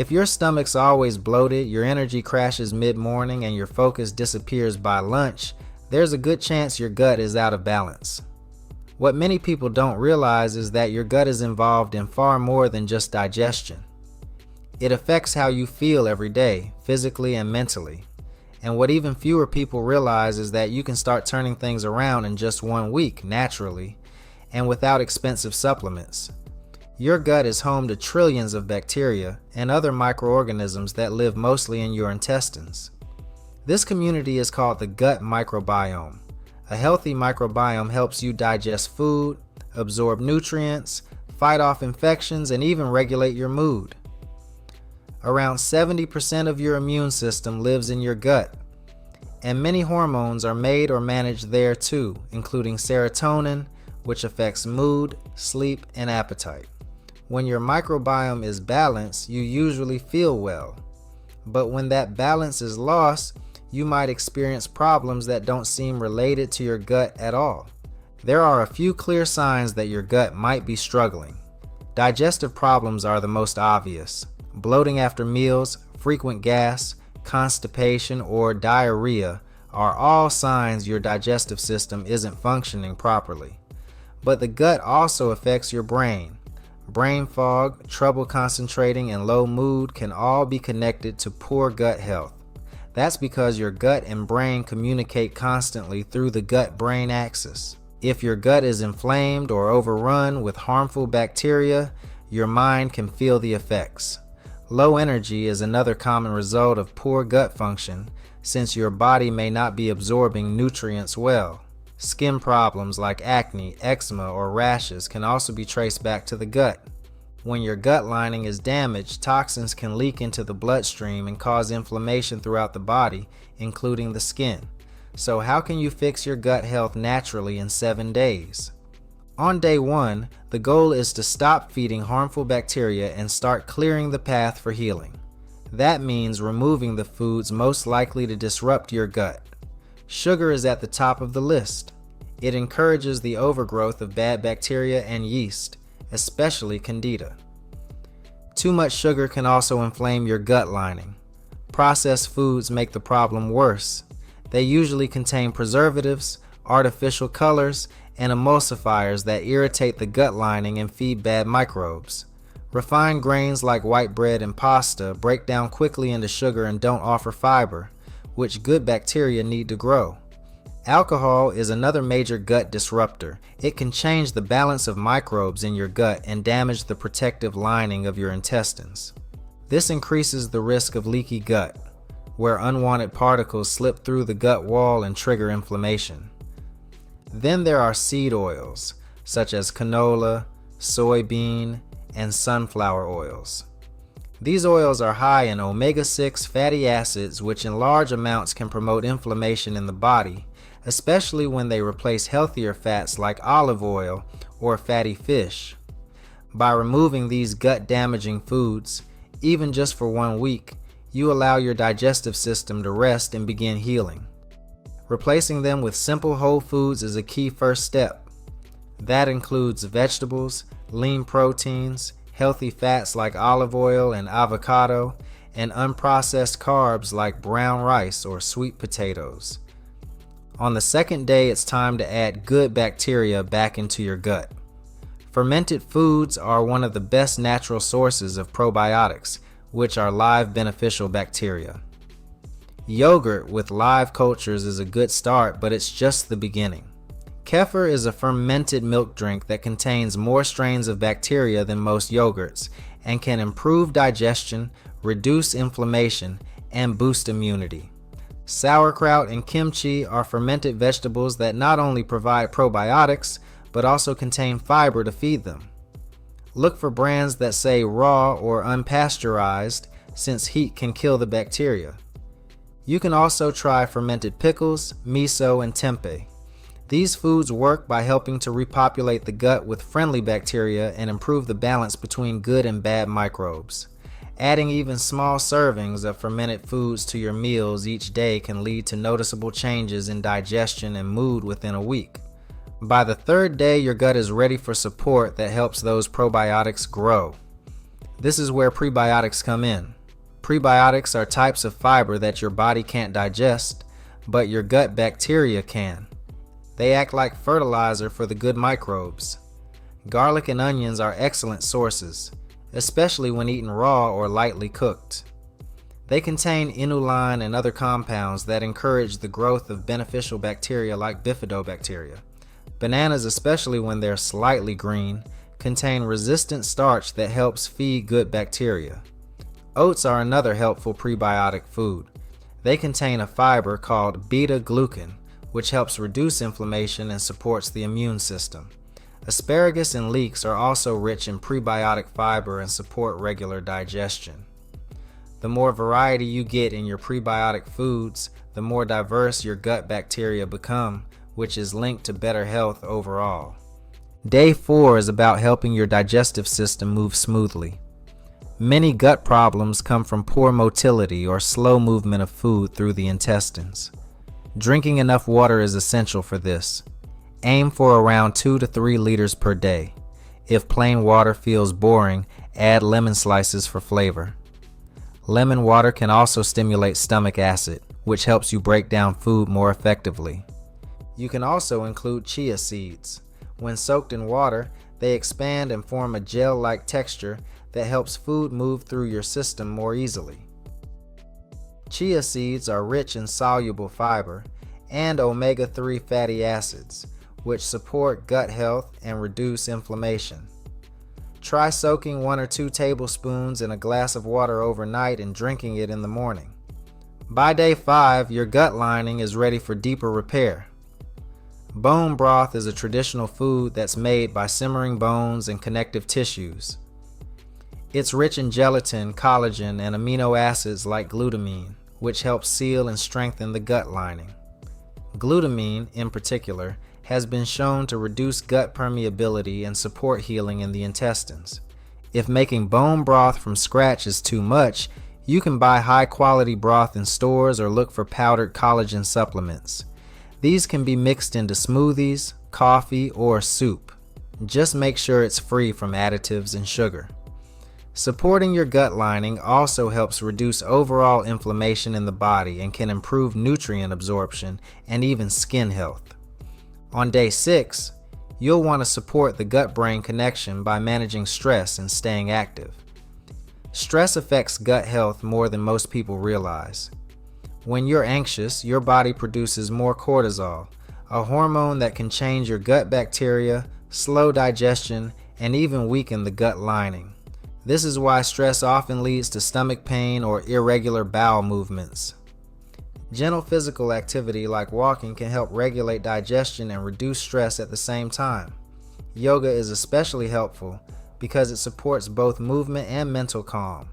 If your stomach's always bloated, your energy crashes mid-morning, and your focus disappears by lunch, there's a good chance your gut is out of balance. What many people don't realize is that your gut is involved in far more than just digestion. It affects how you feel every day, physically and mentally. And what even fewer people realize is that you can start turning things around in just 1 week, naturally, and without expensive supplements. Your gut is home to trillions of bacteria and other microorganisms that live mostly in your intestines. This community is called the gut microbiome. A healthy microbiome helps you digest food, absorb nutrients, fight off infections, and even regulate your mood. Around 70% of your immune system lives in your gut, and many hormones are made or managed there too, including serotonin, which affects mood, sleep, and appetite. When your microbiome is balanced, you usually feel well. But when that balance is lost, you might experience problems that don't seem related to your gut at all. There are a few clear signs that your gut might be struggling. Digestive problems are the most obvious. Bloating after meals, frequent gas, constipation, or diarrhea are all signs your digestive system isn't functioning properly. But the gut also affects your brain. Brain fog, trouble concentrating, and low mood can all be connected to poor gut health. That's because your gut and brain communicate constantly through the gut-brain axis. If your gut is inflamed or overrun with harmful bacteria, your mind can feel the effects. Low energy is another common result of poor gut function, since your body may not be absorbing nutrients well. Skin problems like acne, eczema, or rashes can also be traced back to the gut. When your gut lining is damaged, toxins can leak into the bloodstream and cause inflammation throughout the body, including the skin. So how can you fix your gut health naturally in 7 days? On day 1, the goal is to stop feeding harmful bacteria and start clearing the path for healing. That means removing the foods most likely to disrupt your gut. Sugar is at the top of the list. It encourages the overgrowth of bad bacteria and yeast, especially Candida. Too much sugar can also inflame your gut lining. Processed foods make the problem worse. They usually contain preservatives, artificial colors, and emulsifiers that irritate the gut lining and feed bad microbes. Refined grains like white bread and pasta break down quickly into sugar and don't offer fiber, which good bacteria need to grow. Alcohol is another major gut disruptor. It can change the balance of microbes in your gut and damage the protective lining of your intestines. This increases the risk of leaky gut, where unwanted particles slip through the gut wall and trigger inflammation. Then there are seed oils, such as canola, soybean, and sunflower oils. These oils are high in omega-6 fatty acids, which in large amounts can promote inflammation in the body, especially when they replace healthier fats like olive oil or fatty fish. By removing these gut-damaging foods, even just for 1 week, you allow your digestive system to rest and begin healing. Replacing them with simple whole foods is a key first step. That includes vegetables, lean proteins, healthy fats like olive oil and avocado, and unprocessed carbs like brown rice or sweet potatoes. On the second day, it's time to add good bacteria back into your gut. Fermented foods are one of the best natural sources of probiotics, which are live beneficial bacteria. Yogurt with live cultures is a good start, but it's just the beginning. Kefir is a fermented milk drink that contains more strains of bacteria than most yogurts and can improve digestion, reduce inflammation, and boost immunity. Sauerkraut and kimchi are fermented vegetables that not only provide probiotics, but also contain fiber to feed them. Look for brands that say raw or unpasteurized, since heat can kill the bacteria. You can also try fermented pickles, miso, and tempeh. These foods work by helping to repopulate the gut with friendly bacteria and improve the balance between good and bad microbes. Adding even small servings of fermented foods to your meals each day can lead to noticeable changes in digestion and mood within a week. By the 3rd day, your gut is ready for support that helps those probiotics grow. This is where prebiotics come in. Prebiotics are types of fiber that your body can't digest, but your gut bacteria can. They act like fertilizer for the good microbes. Garlic and onions are excellent sources, especially when eaten raw or lightly cooked. They contain inulin and other compounds that encourage the growth of beneficial bacteria like bifidobacteria. Bananas, especially when they're slightly green, contain resistant starch that helps feed good bacteria. Oats are another helpful prebiotic food. They contain a fiber called beta-glucan, which helps reduce inflammation and supports the immune system. Asparagus and leeks are also rich in prebiotic fiber and support regular digestion. The more variety you get in your prebiotic foods, the more diverse your gut bacteria become, which is linked to better health overall. Day 4 is about helping your digestive system move smoothly. Many gut problems come from poor motility or slow movement of food through the intestines. Drinking enough water is essential for this. Aim for around 2 to 3 liters per day. If plain water feels boring, add lemon slices for flavor. Lemon water can also stimulate stomach acid, which helps you break down food more effectively. You can also include chia seeds. When soaked in water, they expand and form a gel-like texture that helps food move through your system more easily. Chia seeds are rich in soluble fiber and omega-3 fatty acids, which support gut health and reduce inflammation. Try soaking 1 or 2 tablespoons in a glass of water overnight and drinking it in the morning. By day 5, your gut lining is ready for deeper repair. Bone broth is a traditional food that's made by simmering bones and connective tissues. It's rich in gelatin, collagen, and amino acids like glutamine, which helps seal and strengthen the gut lining. Glutamine, in particular, has been shown to reduce gut permeability and support healing in the intestines. If making bone broth from scratch is too much, you can buy high-quality broth in stores or look for powdered collagen supplements. These can be mixed into smoothies, coffee, or soup. Just make sure it's free from additives and sugar. Supporting your gut lining also helps reduce overall inflammation in the body and can improve nutrient absorption and even skin health. On day 6, you'll want to support the gut-brain connection by managing stress and staying active. Stress affects gut health more than most people realize. When you're anxious, your body produces more cortisol, a hormone that can change your gut bacteria, slow digestion, and even weaken the gut lining. This is why stress often leads to stomach pain or irregular bowel movements. Gentle physical activity like walking can help regulate digestion and reduce stress at the same time. Yoga is especially helpful because it supports both movement and mental calm.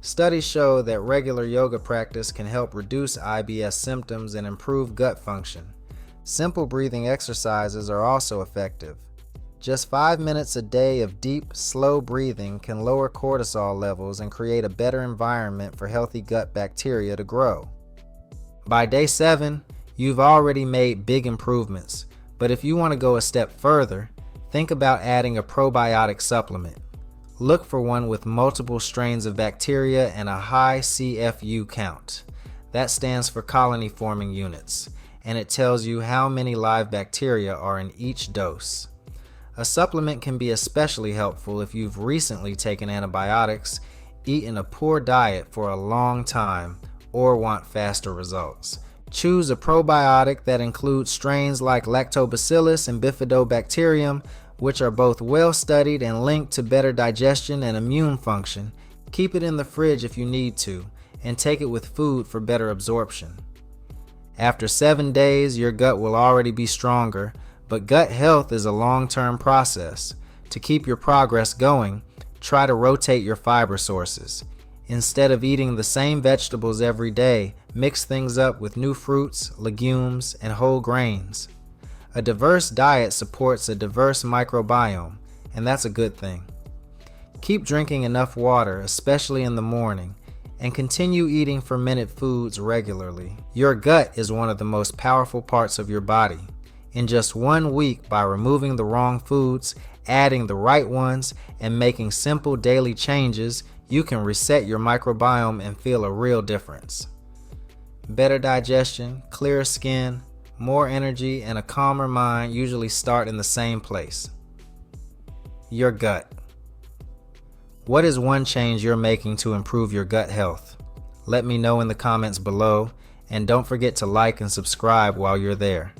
Studies show that regular yoga practice can help reduce IBS symptoms and improve gut function. Simple breathing exercises are also effective. Just 5 minutes a day of deep, slow breathing can lower cortisol levels and create a better environment for healthy gut bacteria to grow. By day 7, you've already made big improvements, but if you want to go a step further, think about adding a probiotic supplement. Look for one with multiple strains of bacteria and a high CFU count. That stands for colony forming units, and it tells you how many live bacteria are in each dose. A supplement can be especially helpful if you've recently taken antibiotics, eaten a poor diet for a long time, or want faster results. Choose a probiotic that includes strains like Lactobacillus and Bifidobacterium, which are both well studied and linked to better digestion and immune function. Keep it in the fridge if you need to, and take it with food for better absorption. After 7 days, your gut will already be stronger, but gut health is a long-term process. To keep your progress going, try to rotate your fiber sources. Instead of eating the same vegetables every day, mix things up with new fruits, legumes, and whole grains. A diverse diet supports a diverse microbiome, and that's a good thing. Keep drinking enough water, especially in the morning, and continue eating fermented foods regularly. Your gut is one of the most powerful parts of your body. In just 1 week, by removing the wrong foods, adding the right ones, and making simple daily changes, you can reset your microbiome and feel a real difference. Better digestion, clearer skin, more energy, and a calmer mind usually start in the same place: your gut. What is one change you're making to improve your gut health? Let me know in the comments below, and don't forget to like and subscribe while you're there.